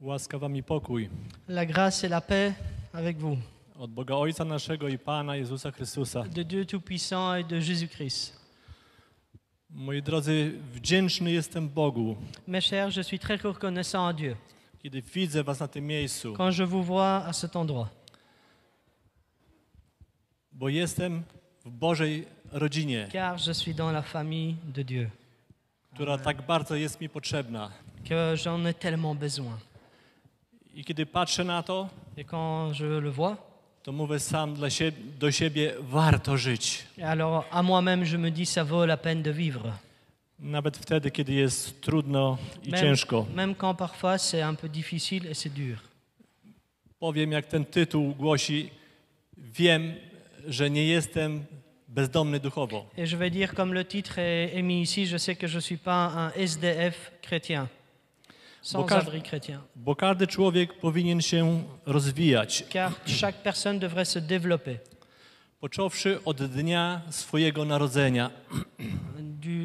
Łaska wam i pokój La grâce et la paix avec vous, od Boga Ojca naszego i Pana Jezusa Chrystusa. de Dieu Tout-Puissant et de Jésus-Christ. Moi drodzy, wdzięczny jestem Bogu, Mes chers, je suis très reconnaissant à Dieu kiedy widzę was na tym miejscu, quand je vous vois à cet endroit, bo jestem w Bożej rodzinie, car je suis dans la famille de Dieu, która tak bardzo jest mi potrzebna. que j'en ai tellement besoin. I kiedy patrzę na to, Et quand je le vois, to mówię sam do siebie, warto żyć. et alors à moi-même, je me dis, ça vaut la peine de vivre. Nawet wtedy, kiedy jest trudno i ciężko. Même quand parfois c'est un peu difficile et c'est dur. Powiem, jak ten tytuł głosi, wiem, że nie jestem bezdomny duchowo. Et je vais dire, comme le titre est mis ici, je sais que je ne suis pas un SDF chrétien, sans abri chrétien. Bo każdy człowiek powinien się rozwijać, Car chaque personne devrait se développer. począwszy od dnia swojego narodzenia.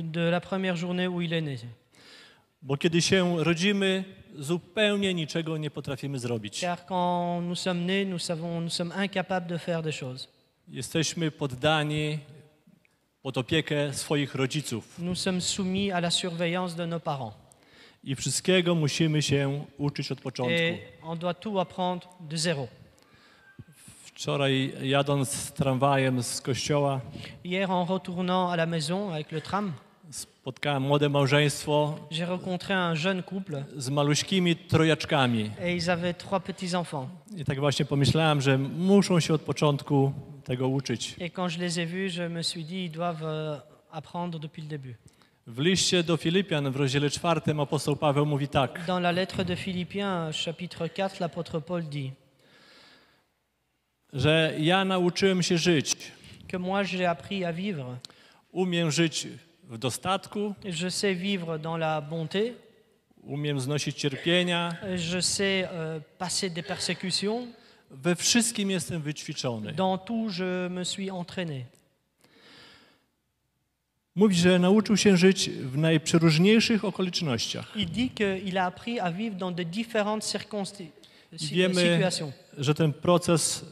De la première journée où il est né. Bo kiedy się rodzimy, zupełnie niczego nie potrafimy zrobić. Car quand nous sommes nés, nous sommes incapables de faire des choses. Jesteśmy poddani pod opiekę swoich rodziców. Nous sommes soumis à la surveillance de nos parents. I wszystkiego musimy się uczyć od początku. Et on doit tout apprendre de zéro. Wczoraj jadąc tramwajem z kościoła, Hier, en retournant à la maison avec le tram, spotkałem młode małżeństwo j'ai rencontré un jeune couple z maluśkimi trojaczkami. et ils avaient 3 petits-enfants. I tak właśnie pomyślałem, że muszą się od początku tego uczyć. Et quand je les ai vus, je me suis dit, ils doivent apprendre depuis le début. W liście do Filipian w rozdziale 4 apostoł Paweł mówi tak. Dans la lettre de Philippiens, chapitre 4, l'apôtre Paul dit Że ja nauczyłem się żyć. que moi j'ai appris à vivre. Umiem żyć w dostatku, Je sais vivre dans la bonté, umiem znosić cierpienia. je sais passer des persécutions. We wszystkim jestem wyćwiczony. Dans tout, je me suis entraîné. Mówi, że nauczył się żyć w najprzeróżniejszych okolicznościach. Il dit qu'il a appris à vivre dans de différentes Wiemy, situations. że ten proces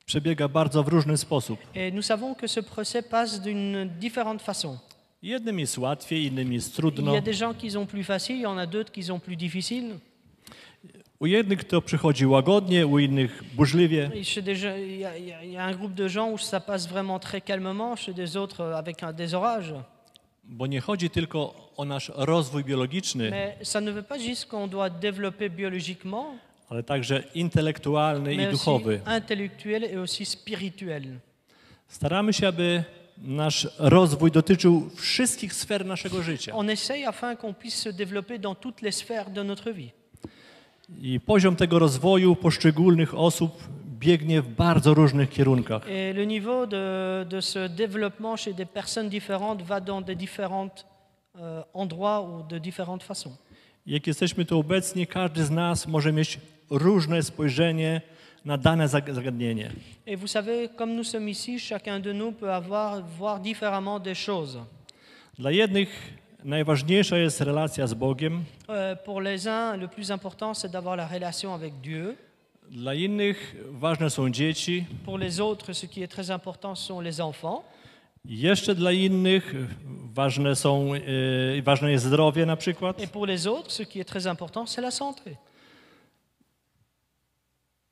przebiega bardzo w różny sposób. Et nous savons que ce procès passe d'une différente façon. Jednym jest łatwiej, innym jest Il trudno. y a des gens qui sont plus faciles, il y en a d'autres qui sont plus difficiles. U jednych to przychodzi łagodnie, u innych burzliwie. Il y a un groupe de gens où ça passe vraiment très calmement, chez des autres avec des orages. Bo nie chodzi tylko o nasz rozwój biologiczny, Mais ça ne veut pas juste qu'on doit développer biologiquement, ale także intelektualny i mais aussi duchowy. intellectuel et aussi spirituel. Staramy się, aby nasz rozwój dotyczył wszystkich sfer naszego życia. On essaye afin qu'on puisse se développer dans toutes les sphères de notre vie. I poziom tego rozwoju poszczególnych osób biegnie w bardzo różnych kierunkach. Et le niveau de ce développement chez des personnes différentes va dans des différents endroits ou de différentes façons. Jak jesteśmy tu obecni, każdy z nas może mieć różne spojrzenie na dane zagadnienie. Et vous savez, comme nous sommes ici, chacun de nous peut voir différemment des choses. Dla jednych najważniejsza jest relacja z Bogiem, Pour les uns, le plus important, c'est d'avoir la relation avec Dieu. dla innych ważne są dzieci, Pour les autres, ce qui est très important, ce sont les enfants. jeszcze dla innych ważne jest zdrowie na przykład. Et pour les autres, ce qui est très important, c'est la santé.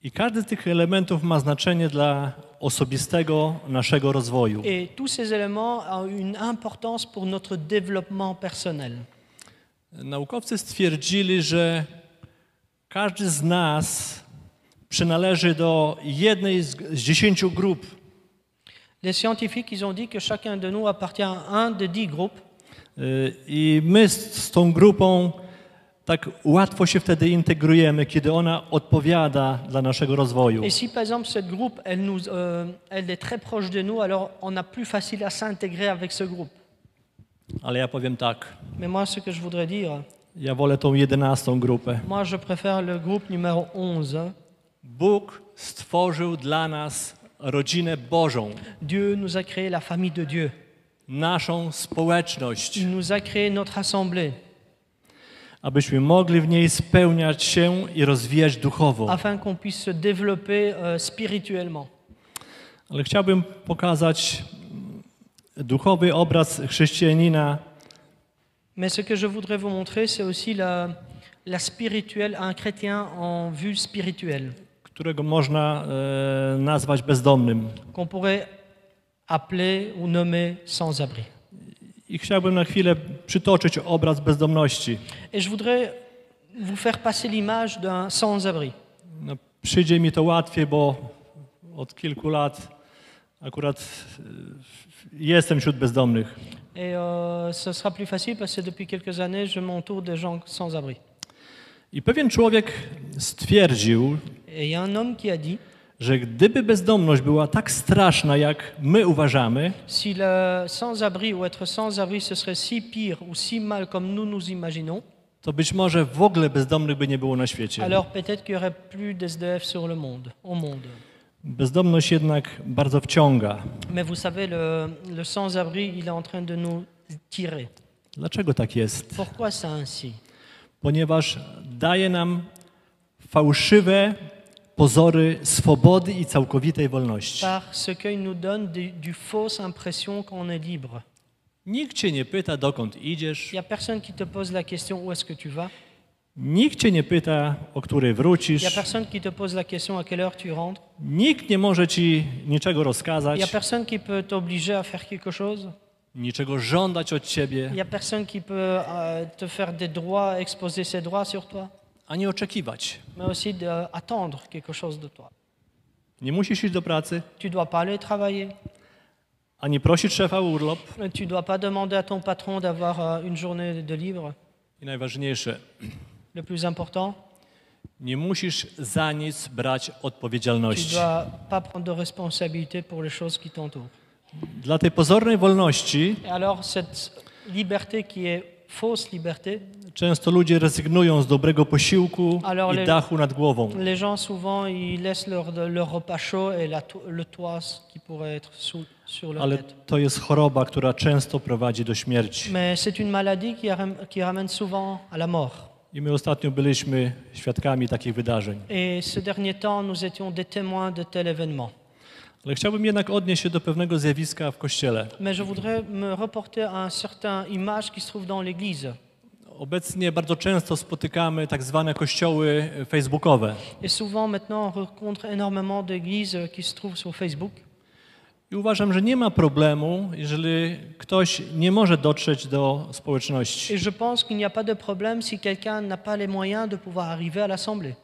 I każdy z tych elementów ma znaczenie dla osobistego naszego rozwoju. Et tous ces éléments ont une importance pour notre développement personnel. Naukowcy stwierdzili, że każdy z nas przynależy do jednej z 10 grup. Les scientifiques, ils ont dit que chacun de nous appartient à un des 10 groupes. I my z tą grupą tak łatwo się wtedy integrujemy, kiedy ona odpowiada dla naszego rozwoju. Et si par exemple cette groupe, elle est très proche de nous, alors on a plus facile à s'intégrer avec ce groupe. Ale ja powiem tak, Mais moi, ce que je voudrais dire, ja wolę tą 11 grupę. moi je préfère le groupe numéro 11. Bóg stworzył dla nas rodzinę Bożą, Dieu nous a créé la famille de Dieu. naszą społeczność. Il nous a créé notre assemblée. abyśmy mogli w niej spełniać się i rozwijać duchowo. afin qu'on puisse se développer spirituellement. Ale chciałbym pokazać duchowy obraz chrześcijanina, Mais ce que je voudrais vous montrer, c'est aussi la spirituelle, un chrétien en vue spirituelle, którego można nazwać bezdomnym. qu'on pourrait appeler ou nommer sans-abri. I chciałbym na chwilę przytoczyć obraz bezdomności. Et je voudrais vous faire passer l'image d'un sans-abri. No, przyjdzie mi to łatwiej, bo od kilku lat akurat jestem wśród bezdomnych. Et ce sera plus facile parce que depuis quelques années, je m'entoure des gens sans-abri. I pewien człowiek stwierdził, Et il y a un homme qui a dit, że gdyby bezdomność była tak straszna, jak my uważamy, si le sans-abri ou être sans-abri, ce serait si pire ou si mal comme nous imaginons, to być może w ogóle bezdomnych by nie było na świecie. alors peut-être qu'il y aurait plus d'SDF sur le monde, au monde. Bezdomność jednak bardzo wciąga. Mais vous savez, le sans-abri, il est en train de nous tirer. Dlaczego tak jest? Pourquoi ça ainsi? Ponieważ daje nam fałszywe pozory swobody i całkowitej wolności. Parce qu'il nous donne du fausse impression qu'on est libre. Nikt cię nie pyta, dokąd idziesz. Il n'y a personne qui te pose la question où est-ce que tu vas. Nikt cię nie pyta, o której Il n'y a wrócisz. personne qui te pose la question à quelle heure tu rentres. Nikt nie może ci niczego Il n'y a rozkazać, personne qui peut t'obliger à faire quelque chose. niczego żądać od ciebie, Il n'y a personne qui peut te faire des droits, exposer ses droits sur toi, ani oczekiwać. mais aussi d'attendre quelque chose de toi. Nie musisz iść do pracy, Tu ne dois pas aller travailler. ani prosić szefa o urlop. Tu ne dois pas demander à ton patron d'avoir une journée de libre. I najważniejsze, Le plus important, nie musisz za nic brać tu ne odpowiedzialności. dois pas prendre de responsabilité pour les choses qui t'entourent. Dla tej pozornej wolności Et alors, cette liberté qui est fausse liberté, często ludzie rezygnują z dobrego posiłku Alors, i les- dachu nad głową. les gens souvent ils laissent leur repas chaud et le toit qui pourrait être sur leur Ale tête. to jest choroba, która często prowadzi do śmierci. Mais c'est une maladie qui ramène souvent à la mort. I my ostatnio byliśmy świadkami takich wydarzeń. Et ce dernier temps, nous étions des témoins de tel événement. Ale chciałbym jednak odnieść się do pewnego zjawiska w Kościele. Mais je voudrais me reporter à un certain image qui se trouve dans l'Église. Obecnie bardzo często spotykamy tak zwane kościoły facebookowe. Et souvent maintenant, on rencontre énormément d'églises qui se trouvent sur Facebook. I uważam, że nie ma problemu, jeżeli ktoś nie może dotrzeć do społeczności. Et je pense qu'il n'y a pas de problème si quelqu'un n'a pas les moyens de pouvoir arriver à l'Assemblée.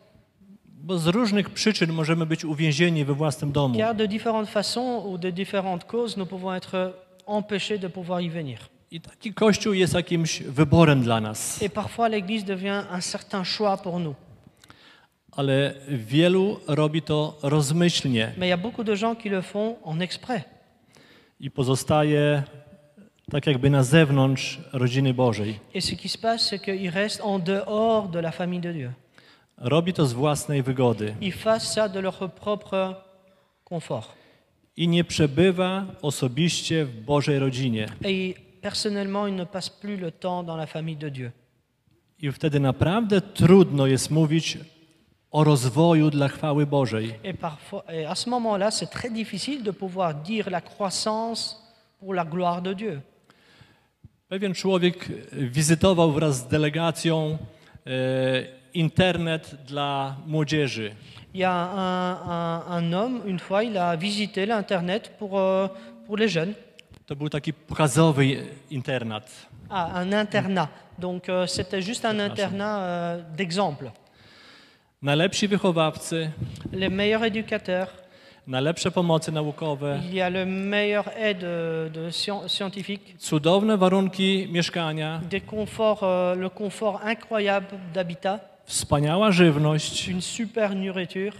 Bo z różnych przyczyn możemy być uwięzieni we własnym domu. Car de différentes façons ou de différentes causes, nous pouvons être empêchés de pouvoir y venir. I taki kościół jest jakimś wyborem dla nas. Et parfois, l'Église devient un certain choix pour nous. Ale wielu robi to rozmyślnie Mais il y a beaucoup de gens qui le font en exprès. i pozostaje tak jakby na zewnątrz rodziny Bożej. Et ce qui se passe, c'est qu'ils restent en dehors de la famille de Dieu. Robi to z własnej wygody Ils fassent ça de leur propre confort. i nie przebywa osobiście w Bożej rodzinie. Et personnellement, ils ne passent plus le temps dans la famille de Dieu. I wtedy naprawdę trudno jest mówić o rozwoju dla chwały Bożej. Et parfois, et à ce moment-là, c'est très difficile de pouvoir dire la croissance pour la gloire de Dieu. Pewien człowiek wizytował wraz z delegacją internet dla młodzieży. Il y a un homme, une fois, il a visité l'Internet pour les jeunes. To był taki pokazowy internat. Un internat. Donc, c'était juste un internat d'exemple. Najlepsi wychowawcy, Les meilleurs éducateurs, najlepsze pomocy naukowe, il y a le meilleur aide scientifique, cudowne warunki mieszkania, le confort incroyable d'habitat, wspaniała żywność, une super nourriture.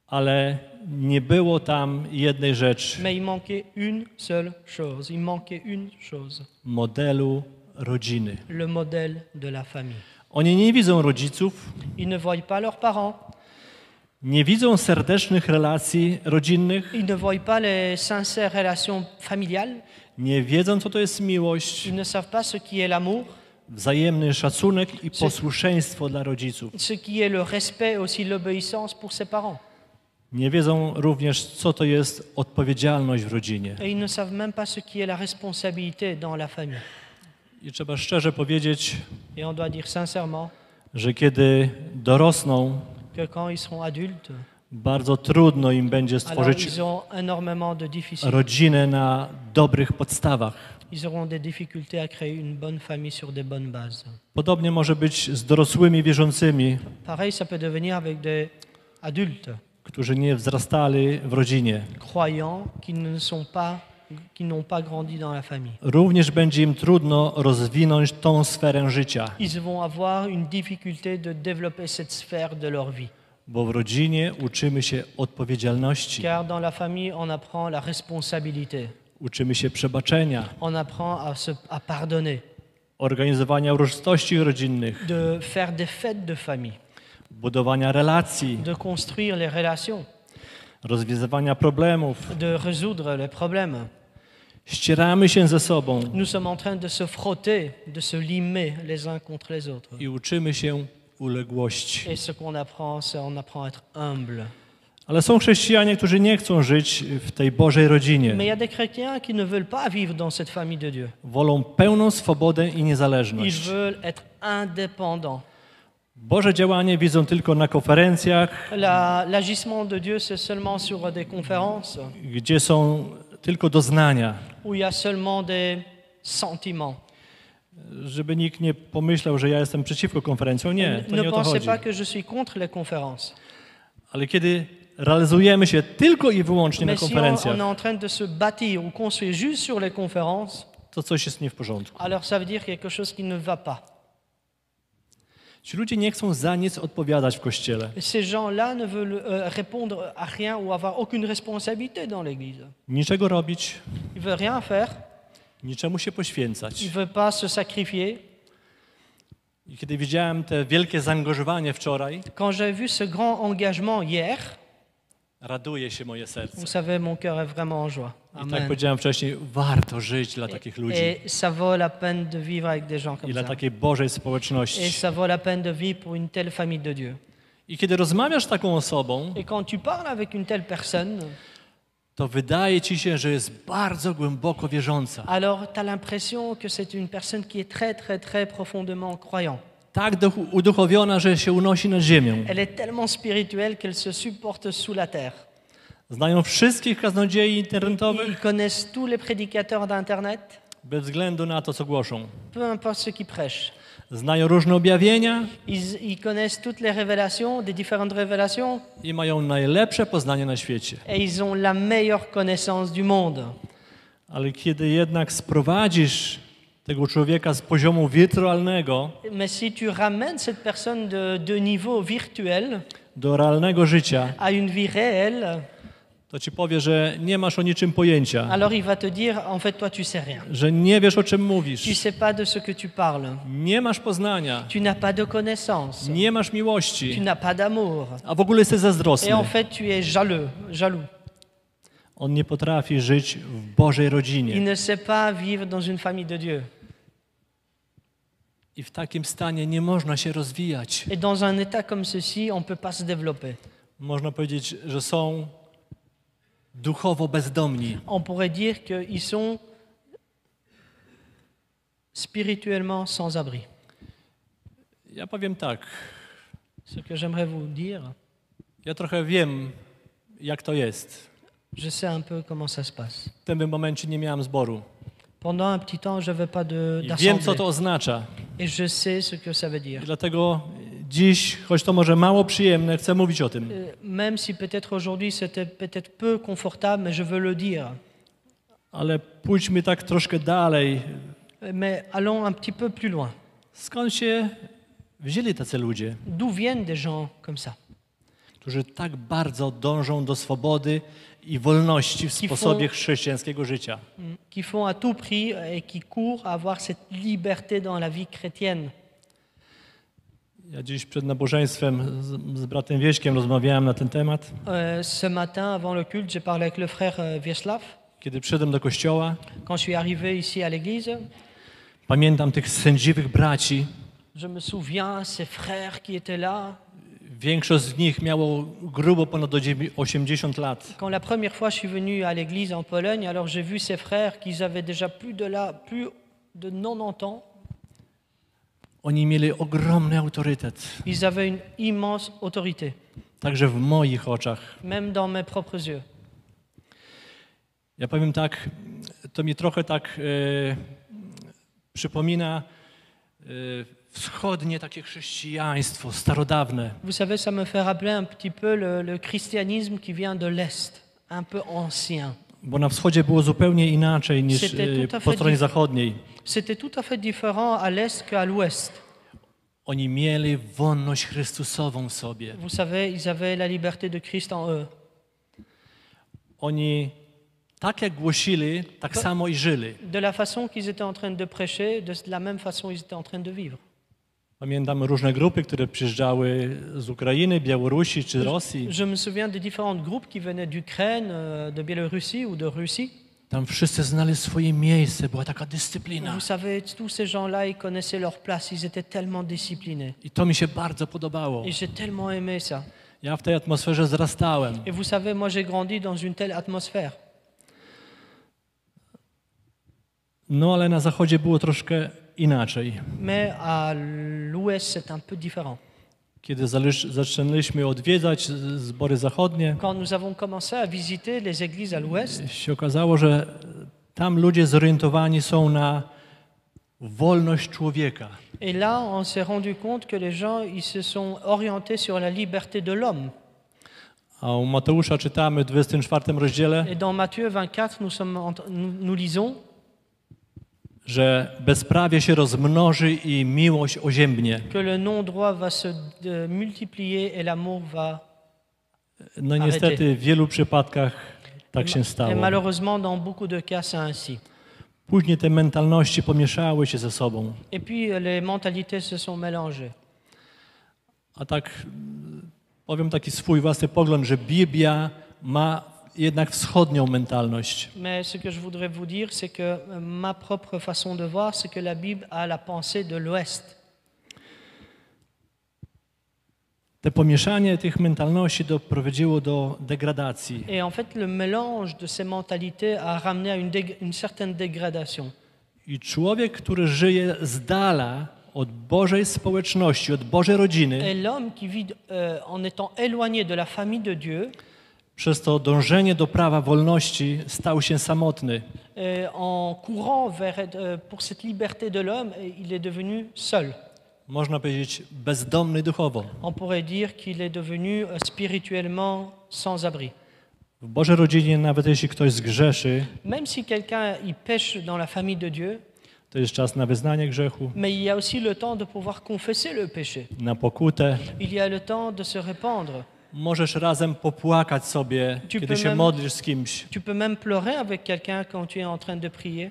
ale nie było tam jednej rzeczy, Mais il manquait une seule chose. Il manquait une chose. modelu rodziny. Le modèle de la famille. Oni nie widzą rodziców, Ils ne voient pas leurs parents. nie widzą serdecznych relacji rodzinnych, Ils ne voient pas les sincères relations familiales. nie wiedzą, co to jest miłość, Ils ne savent pas ce qui est l'amour. wzajemny szacunek i posłuszeństwo dla rodziców. Ce qui est le respect, aussi l'obéissance pour ses parents. Nie wiedzą również, co to jest odpowiedzialność w rodzinie. Et ils ne savent même pas ce qui est la responsabilité dans la famille. I trzeba szczerze powiedzieć, Et on doit dire sincèrement że kiedy dorosną, que quand ils seront adultes, bardzo trudno im będzie alors stworzyć ils ont énormément de difficultés. rodzinę na dobrych podstawach. Ils auront des difficultés à créer une bonne famille sur des bonnes bases. Podobnie może być z dorosłymi wierzącymi, Pareil, ça peut devenir avec des adultes którzy nie wzrastali w rodzinie. croyants qui n'ont pas grandi dans la famille. Również będzie im trudno rozwinąć tą sferę życia, Ils vont avoir une difficulté de développer cette sphère de leur vie. bo w rodzinie uczymy się odpowiedzialności, Car dans la famille, on apprend la responsabilité, uczymy się przebaczenia, on apprend à pardonner, organizowania uroczystości rodzinnych, de faire des fêtes de famille, budowania relacji, de construire les relations, rozwiązywania problemów. de résoudre les problèmes. Ścieramy się ze sobą Nous sommes en train de se frotter, de se limer les uns contre les autres. i uczymy się uległości. Et ce qu'on apprend, c'est on apprend à être humble. Ale są chrześcijanie, którzy nie chcą żyć w tej Bożej rodzinie. Mais il y a des chrétiens qui ne veulent pas vivre dans cette famille de Dieu. Wolą pełną swobodę i Ils niezależność. veulent être indépendants. Boże działanie widzą tylko na konferencjach, L'agissement de Dieu, c'est seulement sur des conférences gdzie są tylko doznania. où il y a seulement des sentiments. Żeby nikt nie pomyślał, że ja jestem przeciwko konferencjom. Nie, to Ne nie o to pensez chodzi. pas que je suis contre les conférences. Ale kiedy realizujemy się tylko i wyłącznie na Mais si on konferencjach, est en train de se bâtir ou construire juste sur les conférences, to coś jest nie w porządku. alors ça veut dire quelque chose qui ne va pas. Ci ludzie nie chcą za nic odpowiadać w Kościele. Ces gens-là ne veulent répondre à rien ou avoir aucune responsabilité dans l'Église. Niczego robić, Ils ne veulent rien faire, niczemu się ils poświęcać. ne veulent pas se sacrifier. I kiedy widziałem te wielkie zaangażowanie wczoraj, Quand j'ai vu ce grand engagement hier, raduje się moje serce. vous savez, mon cœur est vraiment en joie. I tak Amen. powiedziałem wcześniej, warto żyć dla takich ludzi Et ça vaut la peine de vivre avec des gens i comme dla ça. takiej Bożej Et społeczności. ça vaut la peine de vivre pour une telle famille de Dieu. I kiedy rozmawiasz z taką osobą, Et quand tu parles avec une telle personne, to wydaje ci się, że jest bardzo głęboko wierząca. alors tu as l'impression que c'est une personne qui est très, très, très profondément croyante. Tak uduchowiona, że się unosi nad ziemią. Elle est tellement spirituelle qu'elle se supporte sous la terre. Znają wszystkich kaznodziei internetowych Ils connaissent tous les prédicateurs d'Internet, bez względu na to, co głoszą. peu importe ce qu'ils prêchent. Znają różne objawienia Ils connaissent toutes les révélations, des différentes révélations, i mają najlepsze poznanie na świecie. et ils ont la meilleure connaissance du monde. Ale kiedy jednak sprowadzisz tego człowieka z poziomu wirtualnego Mais si tu ramènes cette personne de niveau virtuel do realnego życia, à une vie réelle, to ci powie, że nie masz o niczym pojęcia, alors il va te dire, en fait, toi, tu sais rien. że nie wiesz, o czym Tu mówisz, sais pas de ce que tu parles. nie masz poznania, Tu n'as pas de connaissances. nie masz Tu miłości, n'as pas d'amour. a w ogóle jesteś Et zazdrosny. en fait, tu es jaloux. On nie potrafi żyć w Bożej Il rodzinie. ne sait pas vivre dans une famille de Dieu. I w takim stanie nie można się rozwijać. Et dans un état comme ceci, on ne peut pas se développer. Można powiedzieć, że są duchowo bezdomni. On pourrait dire qu'ils sont spirituellement sans abri. Ja powiem tak, Ce que j'aimerais vous dire, ja trochę wiem, jak to jest. je sais un peu comment ça se passe. W tym momencie nie miałem zboru. Pendant un petit temps, je n'avais pas I wiem, co d'assemblée. to oznacza. Et je sais ce que ça veut dire. I dlatego dziś, choć to może mało przyjemne, chcę mówić o tym. Même si peut-être aujourd'hui c'était peut-être peu confortable, mais je veux le dire. Ale pójdźmy tak troszkę dalej. Mais allons un petit peu plus loin. Skąd się wzięli tacy ludzie, D'où viennent des gens comme ça, którzy tak bardzo dążą do swobody i wolności w sposobie chrześcijańskiego życia? qui font à tout prix et qui courent à avoir cette liberté dans la vie chrétienne? Ja dziś przed nabożeństwem z bratem Wieśkiem rozmawiałem na ten temat. Ce matin, avant le culte, j'ai parlé avec le frère Wieslaw. Kiedy przyszedłem do kościoła, Quand je suis arrivé ici à l'église, Pamiętam tych sędziwych braci. Je me souviens ces frères qui étaient là. Większość z nich miało grubo ponad 80 lat. Quand la première fois je suis venu à l'église en Pologne, alors j'ai vu ces frères qui avaient déjà plus de 90 ans. Oni mieli ogromny autorytet, Ils avaient une immense autorité, także w moich oczach. même dans mes propres yeux. Ja powiem tak, to mi trochę tak przypomina wschodnie takie chrześcijaństwo, starodawne. Vous savez, ça me fait rappeler un petit peu le christianisme qui vient de l'Est, un peu ancien. Bo na wschodzie było zupełnie inaczej niż po stronie zachodniej. C'était tout à fait différent à l'Est qu'à l'Ouest. Oni mieli wolność Chrystusową w sobie. Vous savez, ils avaient la liberté de Christ en eux. Oni tak jak głosili, tak samo i żyli. De la façon qu'ils étaient en train de prêcher, de la même façon ils étaient en train de vivre. Pamiętam różne grupy, które przyjeżdżały z Ukrainy, Białorusi czy Rosji. Je me souviens des différents groupes qui venaient d'Ukraine, de Biélorussie ou de Russie. Tam wszyscy znali swoje miejsce, była taka dyscyplina. Vous savez, tous ces gens-là, ils connaissaient leur place, ils étaient tellement disciplinés. I to mi się bardzo podobało. Et j'ai tellement aimé ça. Ja w tej atmosferze wzrastałem. Et vous savez, moi j'ai grandi dans une telle atmosphère. No ale na zachodzie było troszkę inaczej. Mais à l'Ouest, c'est un peu différent. Kiedy zaczęliśmy odwiedzać zbory zachodnie, Quand nous avons commencé à visiter les églises à l'Ouest, się okazało, że tam ludzie zorientowani są na wolność człowieka. et là, on s'est rendu compte que les gens, ils se sont orientés sur la liberté de l'homme. A u Mateusza czytamy w 24 rozdziale, Et dans Matthieu 24, nous lisons że bezprawie się rozmnoży i miłość oziębnie. que le non-droit va se multiplier et l'amour va No niestety w wielu przypadkach tak się Et stało. malheureusement, dans beaucoup de cas, c'est ainsi. Później te mentalności pomieszały się ze sobą. Et puis, les mentalités se sont mélangées. A tak powiem taki swój własny pogląd, że Biblia ma jednak wschodnią mentalność. Mais ce que je voudrais vous dire, c'est que ma propre façon de voir, c'est que la Bible a la pensée de l'Ouest. Te pomieszanie tych mentalności doprowadziło do degradacji. Et en fait, le mélange de ces mentalités a ramené à une certaine dégradation. I człowiek, który żyje z dala od Bożej społeczności, od Bożej rodziny, Et l'homme qui vit en étant éloigné de la famille de Dieu, przez to dążenie do prawa wolności stał się samotny. en courant pour cette liberté de l'homme, il est devenu seul. Można powiedzieć bezdomny duchowo. On pourrait dire qu'il est devenu spirituellement sans abri. W Bożej rodzinie nawet jeśli ktoś zgrzeszy, Même si quelqu'un y pêche dans la famille de Dieu, to jest czas na wyznanie grzechu, mais il y a aussi le temps de pouvoir confesser le péché. na pokutę. Il y a le temps de se répandre. Możesz razem popłakać sobie, kiedy się modlisz z kimś Tu peux même pleurer avec quelqu'un quand tu es en train de prier.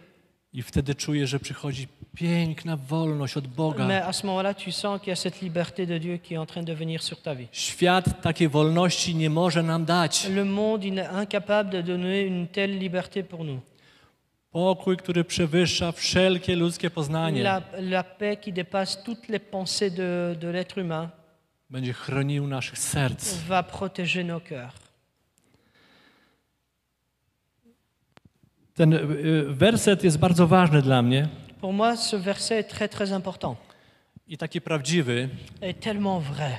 i wtedy czujesz, że przychodzi piękna wolność od Boga. Mais à ce moment-là, tu sens qu'il y a cette liberté de Dieu qui est en train de venir sur ta vie. Świat takiej wolności nie może nam dać. Le monde, il est incapable de donner une telle liberté pour nous. Pokój, który przewyższa wszelkie ludzkie poznanie, La paix qui dépasse toutes les pensées de l'être humain będzie chronił naszych serc. va protéger nos cœurs. Ten werset jest bardzo ważny dla mnie Pour moi, ce verset est très très important i taki prawdziwy, et tellement vrai.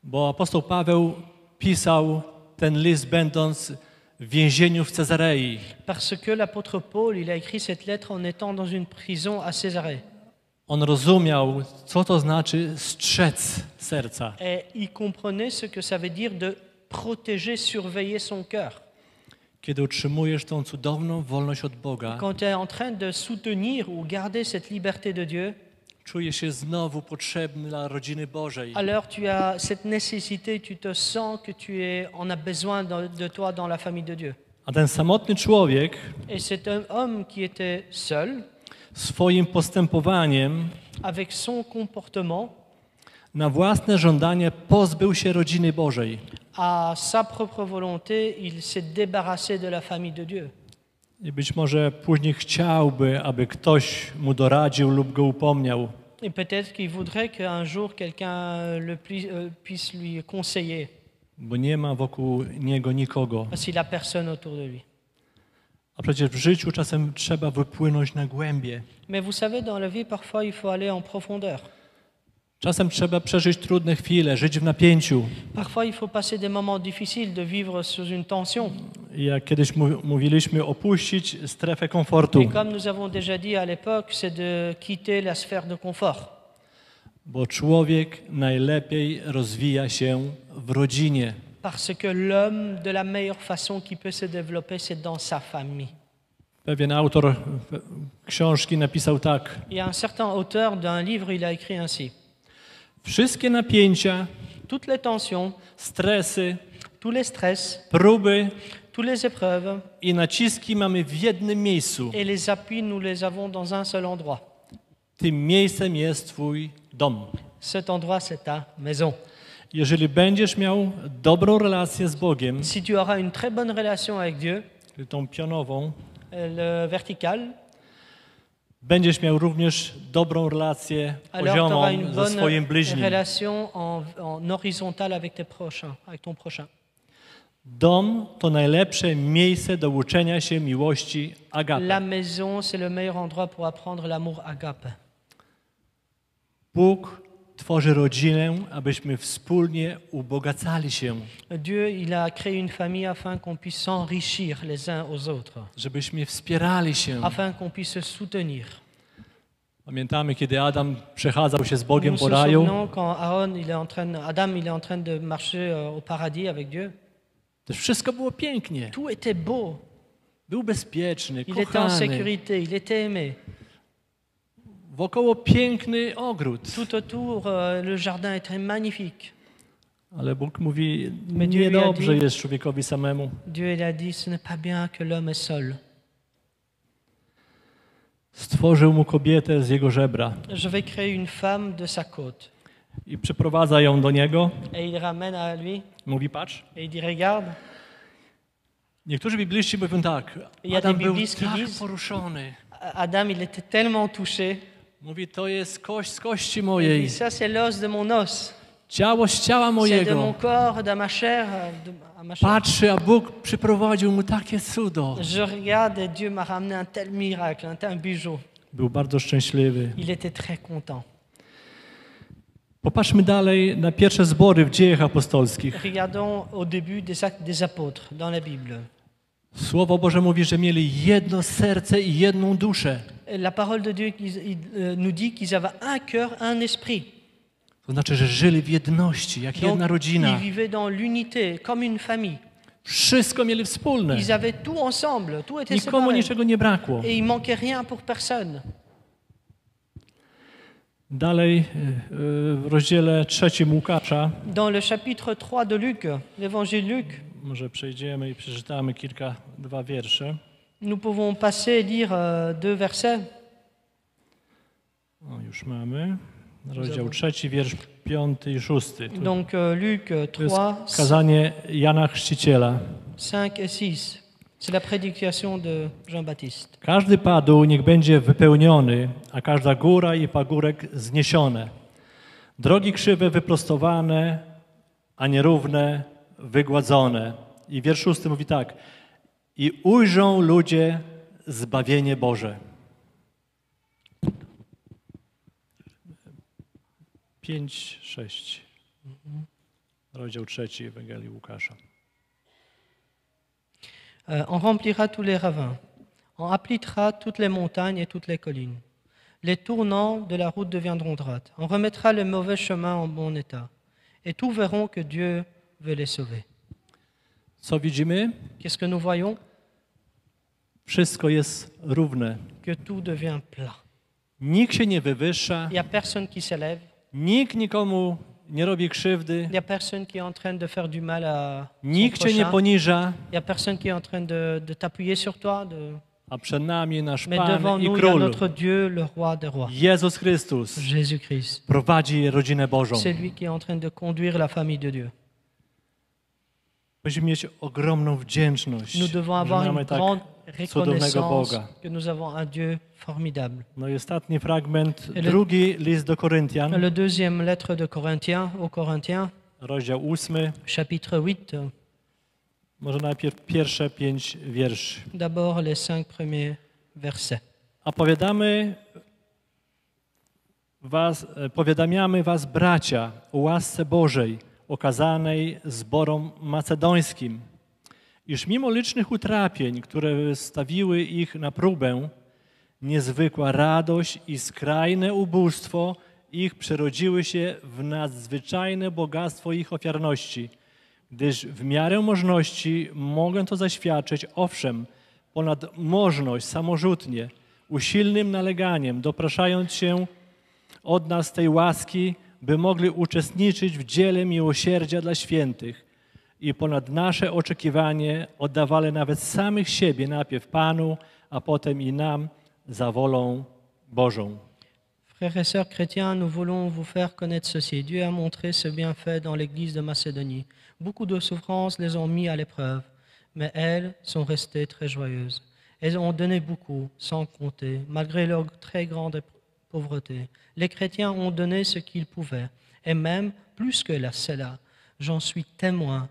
bo apostoł Paweł pisał ten list będąc w więzieniu w Cezarei. Parce que l'apôtre Paul, il a écrit cette lettre en étant dans une prison à Césarée. On rozumiał, co to znaczy strzec serca. Et il comprenait ce que ça veut dire de protéger, surveiller son cœur. Kiedy utrzymujesz tą cudowną wolność od Boga, Quand tu es en train de soutenir ou garder cette liberté de Dieu, czujesz się znowu potrzebny dla rodziny Bożej. alors tu as cette nécessité, tu te sens que on a besoin de toi dans la famille de Dieu. A ten samotny człowiek Et c'est un homme qui était seul, swoim postępowaniem avec son comportement, na własne żądanie pozbył się rodziny Bożej. à sa propre volonté, il s'est débarrassé de la famille de Dieu. I być może później chciałby, aby ktoś mu doradził lub go upomniał. Et peut-être qu'il voudrait qu'un jour quelqu'un puisse lui conseiller, Bo nie ma wokół niego nikogo. parce qu'il n'a personne autour de lui. A przecież w życiu czasem trzeba wypłynąć na głębie. Mais vous savez, dans la vie, parfois, il faut aller en profondeur. Czasem trzeba przeżyć trudne chwile, żyć w napięciu. Parfois, il faut passer des moments difficiles, de vivre sous une tension. I jak kiedyś mówiliśmy, opuścić strefę komfortu. Et comme nous avons déjà dit à l'époque, c'est de quitter la sphère de confort. Bo człowiek najlepiej rozwija się w rodzinie. Parce que l'homme, de la meilleure façon qu'il peut se développer, c'est dans sa famille. Pewien autor książki napisał tak. Il y a un certain auteur d'un livre, il a écrit ainsi. Wszystkie napięcia, Toutes les tensions, stresy, tous les stress, próby toutes les épreuves i naciski mamy w jednym miejscu. et les appuis, nous les avons dans un seul endroit. Tym miejscem jest twój dom. Cet endroit, c'est ta maison. Jeżeli będziesz miał dobrą relację z Bogiem, Si tu auras une très bonne relation avec Dieu, tą pionową, le vertical, będziesz miał również dobrą relację alors tu auras poziomą une ze swoim bonne bliźnim. relation en horizontal avec tes prochains, avec ton prochain. Dom to najlepsze miejsce do uczenia się miłości La agape. maison, c'est le meilleur endroit pour apprendre l'amour agape. Bóg tworzy rodzinę, abyśmy wspólnie ubogacali się, Dieu, il a créé une famille afin qu'on puisse s'enrichir les uns aux autres, żebyśmy wspierali się. afin qu'on puisse se soutenir. Pamiętamy, kiedy Adam przechadzał się z Bogiem Nous po nous raju, souvenons quand Adam il est en train de marcher au paradis avec Dieu. to wszystko było pięknie. Tout était beau. Był bezpieczny, Il était en kochany. sécurité, il était aimé. Wokoło piękny ogród. Tout autour, le jardin était magnifique. Ale Bóg mówi, Mais Dieu lui a niedobrze dit- jest człowiekowi samemu. Dieu il a dit, ce n'est pas bien que l'homme est seul. Stworzył mu kobietę z jego żebra Je vais créer une femme de sa côte. i przyprowadza ją do niego. Et il ramène à lui Mówi, patrz. et il dit, regarde. Niektórzy bibliści mówią tak, I ja Adam tej był biblijski tak list- poruszony. Adam, il était tellement touché. Mówi, to jest kość z kości Il mojej, dit, ça c'est l'os de mon os. ciało z ciała C'est de mon mojego. corps, de ma chair, à ma chair. Patrzy, a Bóg przyprowadził mu takie cudo. Je regarde et Dieu m'a ramené un tel miracle, un tel bijou. Był bardzo szczęśliwy. Il était très content. Popatrzmy dalej na pierwsze zbory w Dziejach Apostolskich. Regardons au début des actes des apôtres dans la Bible. Słowo Boże mówi, że mieli jedno serce i jedną duszę. La parole de Dieu nous dit qu'ils avaient un cœur, un esprit. To znaczy, że żyli w jedności, jak Donc, jedna rodzina. ils vivaient dans l'unité, comme une famille. Wszystko mieli wspólne. Ils avaient tout ensemble, tout était Nikomu séparé. niczego nie brakło. Et il manquait rien pour personne. Dalej w rozdziale 3 Łukasza, Dans le chapitre 3 de Luc, l'évangile Luc, może przejdziemy i przeczytamy dwa wiersze. nous pouvons passer et lire deux versets. O, już mamy. Rozdział 3, wiersz 5 i 6. Donc Luc To jest 3, kazanie Jana Chrzciciela. 5 et 6. C'est la prédication de Jean-Baptiste. Każdy padł niech będzie wypełniony, a każda góra i pagórek zniesione. Drogi krzywe wyprostowane, a nierówne wygładzone. I wiersz 6 mówi tak. I ujrzą ludzie zbawienie Boże. 5, 6. Rozdział 3 Ewangelii Łukasza. On remplira tous les ravins, on appliquera toutes les montagnes et toutes les collines. Les tournants de la route deviendront droites. On remettra le mauvais chemin en bon état. Et tous verront que Dieu veut les sauver. Co widzimy? Qu'est-ce que nous voyons? Wszystko jest równe. Que tout devient plat. Nikt się nie wywyższa, Il n'y a personne qui s'élève. nikt nikomu nie robi krzywdy, Il n'y a personne qui est en train de faire du mal à son nikt cię nie prochain. poniża, Il n'y a personne qui est en train de t'appuyer sur toi. a przed nami nasz Mais devant Pan i nous, il y a Król, notre Dieu, le roi des rois, Jezus Chrystus, Musimy mieć ogromną wdzięczność, Nous devons że avoir une mamy tak grande cudownego reconnaissance Boga. que nous avons un Dieu formidable. No i ostatni fragment, Et le- drugi list do Koryntian, Le deuxième lettre de Corinthiens, aux Corinthiens, rozdział 8, chapitre 8, może najpierw pierwsze 5 wierszy. d'abord les 5 premiers versets. A powiadamiamy was, bracia, o łasce Bożej okazanej zborom macedońskim, iż mimo licznych utrapień, które wystawiły ich na próbę, niezwykła radość i skrajne ubóstwo ich przerodziły się w nadzwyczajne bogactwo ich ofiarności, gdyż w miarę możności mogę to zaświadczyć, owszem, ponad możność samorzutnie, usilnym naleganiem, dopraszając się od nas tej łaski, by mogli uczestniczyć w dziele miłosierdzia dla świętych i ponad nasze oczekiwanie oddawali nawet samych siebie najpierw Panu, a potem i nam za wolą Bożą. Frères et sœurs chrétiens, nous voulons vous faire connaître ceci. Dieu a montré ce bienfait dans l'Église de Macédonie. Beaucoup de souffrances les ont mis à l'épreuve, mais elles sont restées très joyeuses. Elles ont donné beaucoup, sans compter, malgré leur très grande pauvreté. Les chrétiens ont donné ce qu'ils pouvaient, et même plus que cela. J'en suis témoin.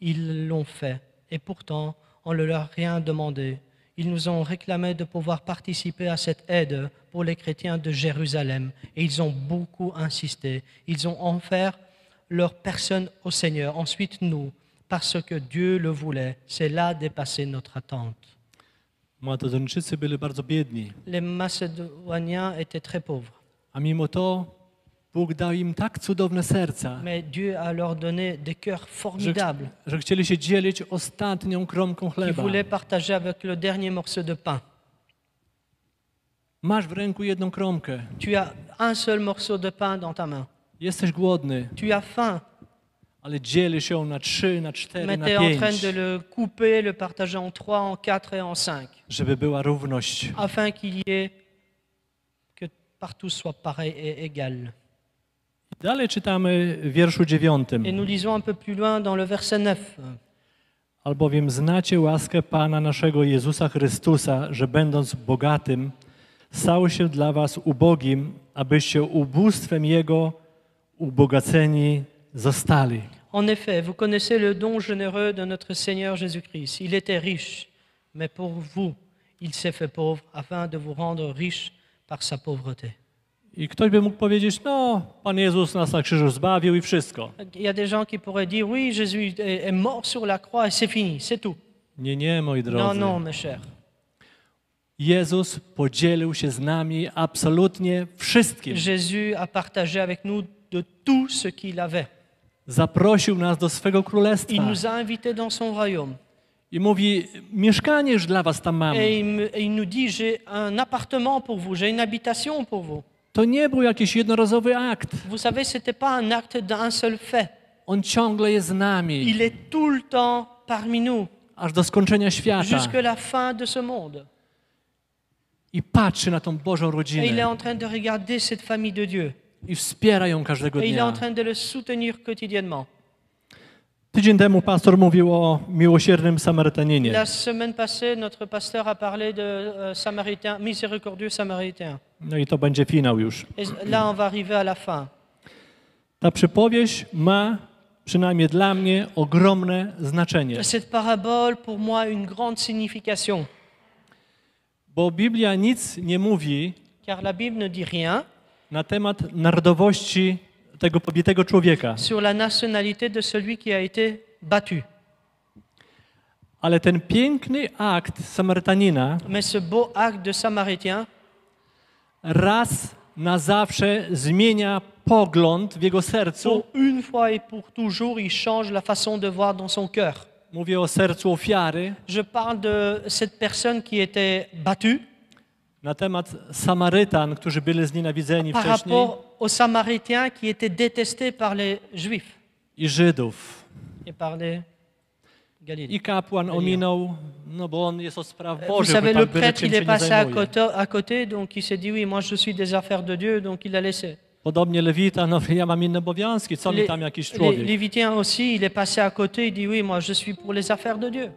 Ils l'ont fait, et pourtant, on ne leur a rien demandé. Ils nous ont réclamé de pouvoir participer à cette aide pour les chrétiens de Jérusalem, et ils ont beaucoup insisté. Ils ont offert leur personne au Seigneur, ensuite nous, parce que Dieu le voulait. Cela dépassait notre attente. Macedończycy byli bardzo biedni, Les Macédoniens étaient très pauvres, a mimo to Bóg dał im tak cudowne serca, mais Dieu a leur donné des cœurs formidables że chcieli się dzielić ostatnią kromką qui chleba. voulaient partager avec le dernier morceau de pain. Masz w ręku jedną kromkę, Tu as un seul morceau de pain dans ta main. jesteś głodny, Tu as faim, ale dzielisz ją na 3, na 4, mais na tu es en train 5, de le couper, le partager en 3, en 4 et en 5, żeby była równość. afin qu'il y ait que partout soit pareil et égal. Dalej czytamy w wierszu 9. Et nous lisons un peu plus loin dans le verset 9. Albowiem znacie łaskę Pana naszego Jezusa Chrystusa, że będąc bogatym, stał się dla was ubogim, abyście ubóstwem Jego ubogaceni zostali. En effet, vous connaissez le don généreux de notre Seigneur Jésus-Christ. Il était riche, mais pour vous, il s'est fait pauvre, afin de vous rendre riche par sa pauvreté. I ktoś by mógł powiedzieć, no, Pan Jezus nas na krzyżu zbawił i wszystko. Il y a des gens qui pourraient dire, oui, Jésus est mort sur la croix et c'est fini, c'est tout. Nie, moi Non, drodzy. non, mes chers. Jezus podzielił się z nami absolutnie wszystkim. Jésus a partagé avec nous de tout ce qu'il avait. Zaprosił nas do swego Il królestwa nous a invités dans son royaume. i mówi, mieszkanie już dla was tam mam. Et il nous dit, j'ai un appartement pour vous, j'ai une habitation pour vous. To nie był jakiś jednorazowy akt. Vous savez, ce n'était pas un acte d'un seul fait. On ciągle jest z nami, Il est tout le temps parmi nous, aż do skończenia świata. jusqu'à la fin de ce monde. I patrzy na tą Bożą Et il est rodzinę en train de regarder cette famille de Dieu. i wspiera ją każdego Et il est en dnia. train de le soutenir quotidiennement. Tydzień temu pastor mówił o miłosiernym Samarytaninie. La semaine passée, notre pasteur a parlé de Samaritain, miséricordieux Samaritain. No i to będzie finał już. Et là, on va arriver à la fin. Ta przypowieść ma, przynajmniej dla mnie, ogromne znaczenie. Cette parabole, pour moi, une grande signification. Bo Biblia nic nie mówi Car la Bible ne dit rien na temat narodowości tego pobitego człowieka. sur la nationalité de celui qui a été battu. Ale ten piękny akt Samarytanina Mais ce beau acte de Samaritain, raz na zawsze zmienia pogląd w jego sercu. pour une fois et pour toujours, il change la façon de voir dans son cœur. Mówię o sercu ofiary. Je parle de cette personne qui était battue Na temat Samarytan, którzy byli znienawidzeni par wcześniej, rapport aux Samaritains qui étaient détestés par les Juifs i Żydów. et par les Galiléens. I kapłan ominął, no bo on jest od spraw Vous Bożych, savez, bo le tam byle prêtre, czym il się est nie passé à zajmuje. côté, donc il s'est dit, oui, moi je suis des affaires de Dieu, donc il a laissé. Podobnie Lewita, no ja mam inne obowiązki, co mi tam jakiś człowiek. Lévitien aussi, il est passé à côté, il dit oui, moi je suis pour les affaires de Dieu.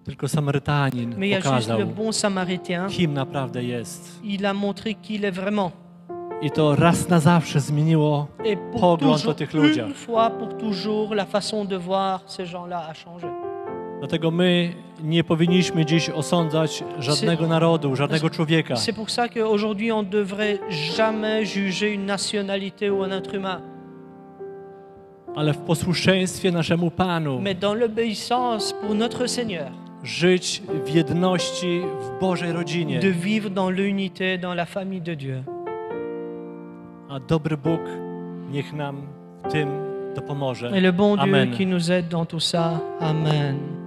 Tylko Samarytanin Mais il y a juste pokazał, le bon samaritain, kim naprawdę jest. il a montré qui il est vraiment. I to raz na zawsze zmieniło Et pour pogląd o toujours, tych ludziach. une fois pour toujours, la façon de voir ces gens-là a changé. Dlatego my nie powinniśmy dziś osądzać żadnego narodu, żadnego człowieka. C'est pour ça qu'aujourd'hui, on ne devrait jamais juger une nationalité ou un être humain. Ale w posłuszeństwie naszemu Panu Mais dans l'obéissance pour notre Seigneur, żyć w jedności w Bożej rodzinie. de vivre dans l'unité, dans la famille de Dieu. A dobry Bóg niech nam w tym dopomoże. Et le bon Dieu Amen. qui nous aide dans tout ça. Amen.